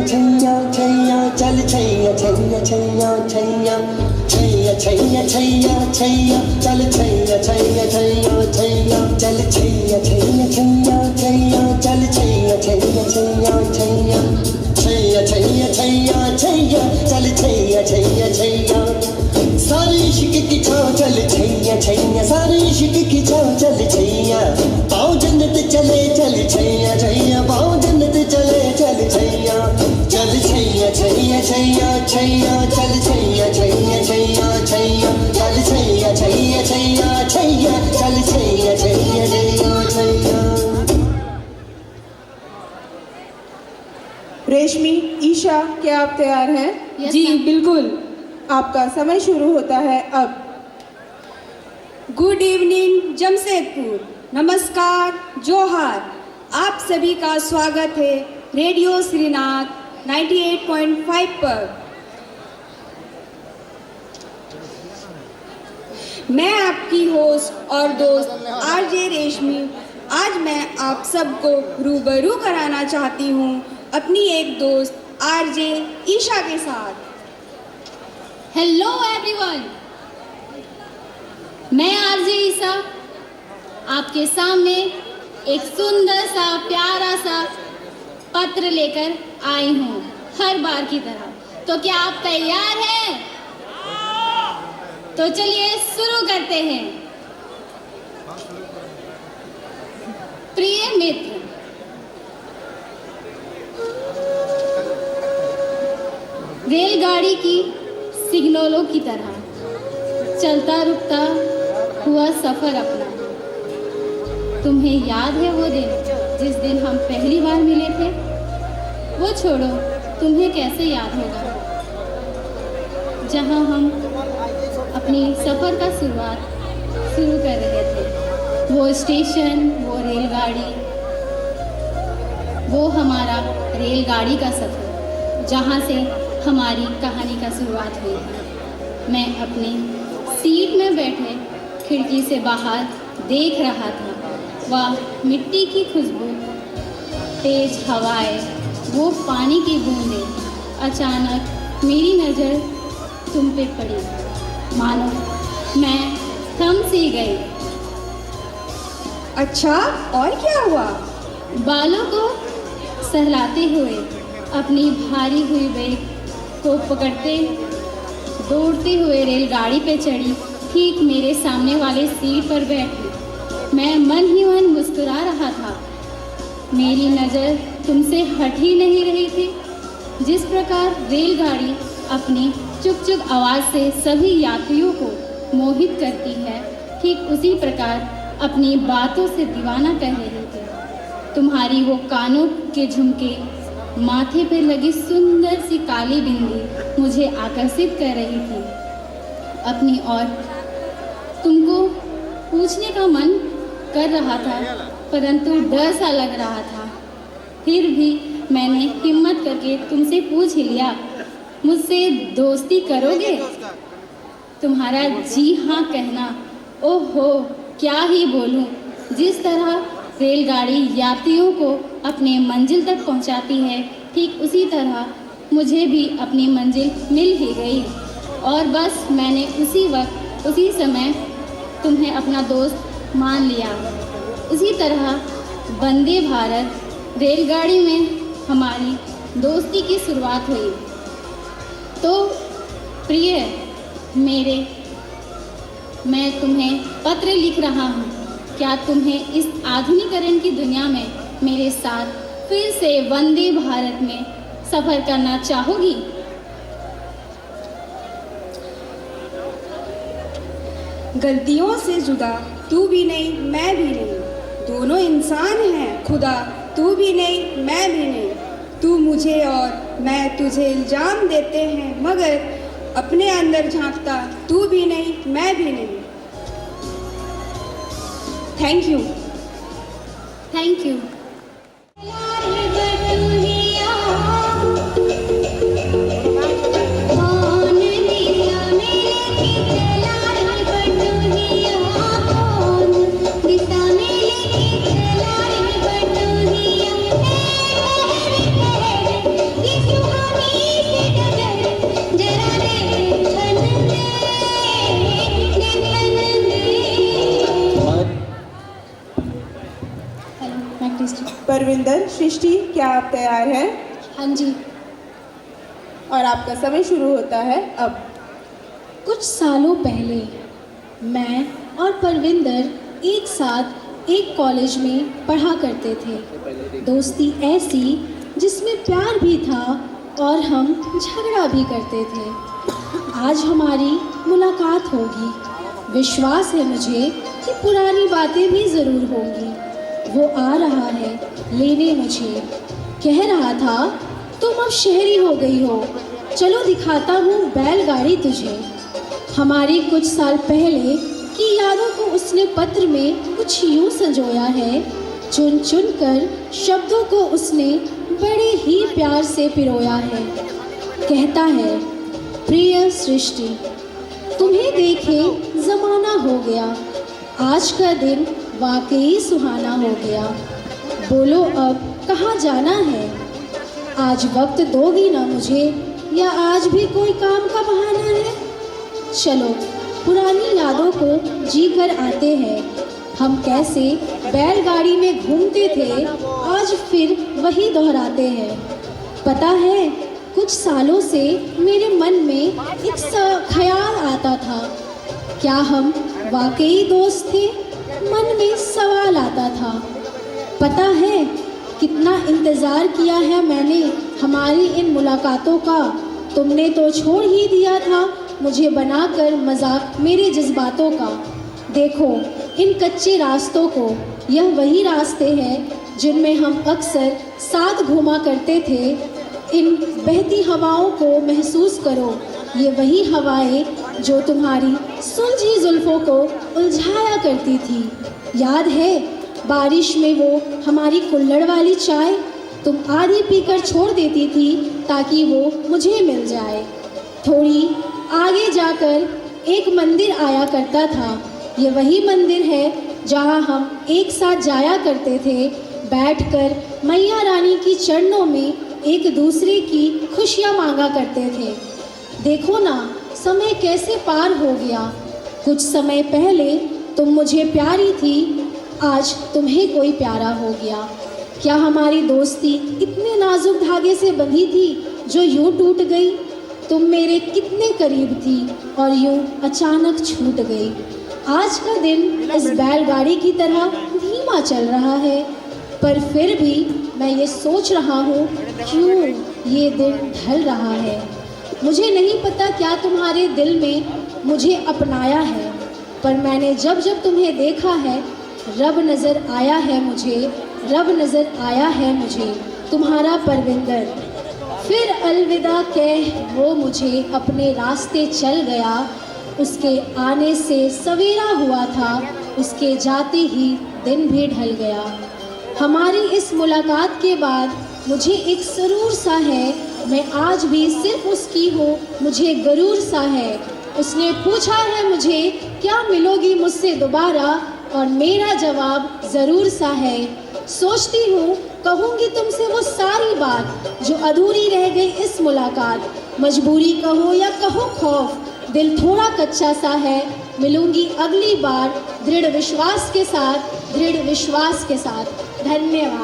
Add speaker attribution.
Speaker 1: छैया छैया चल छैया छैया छैया छैया छैया छैया छैया छैया चल छैया छैया छैया छैया चल छैया छैया छैया छैया चल छैया छैया छैया छैया छैया छैया छैया छैया चल छैया छैया छैया सारे इश्क की छाँव चल छैया छैया सारे इश्क की छाँव चल छैया पाँव जन्नत चले चल छैया छैया पाँव जन्नत चले चल छैया चल छैया छैया छैया छैया चल छैया छैया छैया छैया चल छैया छैया छैया छैया चल छैया छैया छैया छैया।
Speaker 2: रेशमी, ईशा, क्या आप तैयार हैं?
Speaker 3: जी बिल्कुल।
Speaker 2: आपका समय शुरू होता है अब।
Speaker 3: गुड इवनिंग जमशेदपुर, नमस्कार, जोहार। आप सभी का स्वागत है रेडियो श्रीनाथ 98.5 पर। मैं आपकी होस्ट और दोस्त आरजे रेशमी आज मैं आप सबको रूबरू कराना चाहती हूँ अपनी एक दोस्त आरजे ईशा के साथ।
Speaker 4: हेलो एवरीवन, मैं आरजे ईशा आपके सामने एक सुंदर सा प्यारा सा पत्र लेकर आई हूँ हर बार की तरह। तो क्या आप तैयार हैं? तो चलिए शुरू करते हैं। प्रिय मित्र, रेलगाड़ी की सिग्नलों की तरह चलता रुकता हुआ सफर अपना। तुम्हें याद है वो दिन जिस दिन हम पहली बार मिले थे? वो छोड़ो, तुम्हें कैसे याद होगा, जहां हम अपनी सफर का शुरू कर रहे थे। वो स्टेशन, वो रेलगाड़ी, वो हमारा रेलगाड़ी का सफर जहां से हमारी कहानी का शुरुआत हुई थी। मैं अपनी सीट में बैठे खिड़की से बाहर देख रहा था। वह मिट्टी की खुशबू, तेज हवाएं, वो पानी की बूंदें। अचानक मेरी नज़र तुम पे पड़ी, मानो मैं थम सी गई।
Speaker 3: अच्छा, और क्या हुआ?
Speaker 4: बालों को सहलाते हुए अपनी भारी हुई बैग को पकड़ते दौड़ते हुए रेलगाड़ी पे चढ़ी। ठीक मेरे सामने वाले सीट पर बैठी मैं मन ही मन मुस्कुरा रहा था। मेरी नज़र तुमसे हट ही नहीं रही थी। जिस प्रकार रेलगाड़ी अपनी चुक चुक आवाज़ से सभी यात्रियों को मोहित करती है, ठीक उसी प्रकार अपनी बातों से दीवाना कर रही थी। तुम्हारी वो कानों के झुमके, माथे पे लगी सुंदर सी काली बिंदी मुझे आकर्षित कर रही थी अपनी ओर। तुमको पूछने का मन कर रहा था, परंतु डर सा लग रहा था। फिर भी मैंने हिम्मत करके तुमसे पूछ ही लिया, मुझसे दोस्ती करोगे? तुम्हारा जी हाँ कहना, ओहो क्या ही बोलूं। जिस तरह रेलगाड़ी यात्रियों को अपने मंजिल तक पहुंचाती है, ठीक उसी तरह मुझे भी अपनी मंजिल मिल ही गई। और बस मैंने उसी वक्त उसी समय तुम्हें अपना दोस्त मान लिया। उसी तरह वंदे भारत रेलगाड़ी में हमारी दोस्ती की शुरुआत हुई। तो प्रिय मेरे, मैं तुम्हें पत्र लिख रहा हूँ। क्या तुम्हें इस आधुनिकीकरण की दुनिया में मेरे साथ फिर से वंदे भारत में सफ़र करना चाहोगी?
Speaker 3: गलतियों से जुदा तू भी नहीं मैं भी नहीं, दोनों इंसान हैं खुदा, तू भी नहीं मैं भी नहीं। तू मुझे और मैं तुझे इल्ज़ाम देते हैं, मगर अपने अंदर झांकता तू भी नहीं मैं भी नहीं। Thank you.
Speaker 4: Thank you.
Speaker 5: This
Speaker 2: Parvinder, Srishti, क्या आप तैयार हैं?
Speaker 4: हाँ जी।
Speaker 2: और आपका समय शुरू होता है अब।
Speaker 4: कुछ सालों पहले मैं और परविंदर एक साथ एक कॉलेज में पढ़ा करते थे। दोस्ती ऐसी जिसमें प्यार भी था और हम झगड़ा भी करते थे। आज हमारी मुलाकात होगी। विश्वास है मुझे कि पुरानी बातें भी ज़रूर होंगी। वो आ रहा है लेने मुझे, कह रहा था तुम अब शहरी हो गई हो, चलो दिखाता हूँ बैलगाड़ी तुझे। हमारी कुछ साल पहले की यादों को उसने पत्र में कुछ यूँ संजोया है। चुन चुन कर शब्दों को उसने बड़े ही प्यार से पिरोया है। कहता है, प्रिय सृष्टि, तुम्हें देखे ज़माना हो गया, आज का दिन वाकई सुहाना हो गया। बोलो अब कहाँ जाना है? आज वक्त दोगी ना मुझे, या आज भी कोई काम का बहाना है? चलो पुरानी यादों को जी कर आते हैं। हम कैसे बैलगाड़ी में घूमते थे, आज फिर वही दोहराते हैं। पता है, कुछ सालों से मेरे मन में एक ख्याल आता था, क्या हम वाकई दोस्त थे? मन में सवाल आता था। पता है, कितना इंतज़ार किया है मैंने हमारी इन मुलाकातों का। तुमने तो छोड़ ही दिया था मुझे बनाकर मजाक मेरे जज्बातों का। देखो इन कच्चे रास्तों को, यह वही रास्ते हैं जिनमें हम अक्सर साथ घूमा करते थे। इन बहती हवाओं को महसूस करो, ये वही हवाएं जो तुम्हारी सुलझी जुल्फ़ों को उलझाया करती थी। याद है बारिश में वो हमारी कुल्हड़ वाली चाय तुम आधी पीकर छोड़ देती थी ताकि वो मुझे मिल जाए। थोड़ी आगे जाकर एक मंदिर आया करता था। ये वही मंदिर है जहाँ हम एक साथ जाया करते थे, बैठकर मैया रानी की चरणों में एक दूसरे की खुशियाँ मांगा करते थे। देखो ना, समय कैसे पार हो गया। कुछ समय पहले तुम मुझे प्यारी थी, आज तुम्हें कोई प्यारा हो गया। क्या हमारी दोस्ती इतने नाजुक धागे से बंधी थी जो यूं टूट गई? तुम मेरे कितने करीब थी और यूं अचानक छूट गई। आज का दिन इस बैलगाड़ी की तरह धीमा चल रहा है, पर फिर भी मैं ये सोच रहा हूँ क्यों ये दिन ढल रहा है। मुझे नहीं पता क्या तुम्हारे दिल में मुझे अपनाया है, पर मैंने जब जब तुम्हें देखा है, रब नज़र आया है मुझे, रब नज़र आया है मुझे, तुम्हारा परविंदर। फिर अलविदा कह वो मुझे अपने रास्ते चल गया। उसके आने से सवेरा हुआ था, उसके जाते ही दिन भी ढल गया। हमारी इस मुलाकात के बाद मुझे एक सरूर सा है, मैं आज भी सिर्फ उसकी हूँ, मुझे गरूर सा है। उसने पूछा है मुझे क्या मिलोगी मुझसे दोबारा, और मेरा जवाब ज़रूर सा है। सोचती हूँ कहूँगी तुमसे वो सारी बात जो अधूरी रह गई इस मुलाकात। मजबूरी कहो या कहो खौफ, दिल थोड़ा कच्चा सा है। मिलूंगी अगली बार दृढ़ विश्वास के साथ, दृढ़ विश्वास के साथ। धन्यवाद।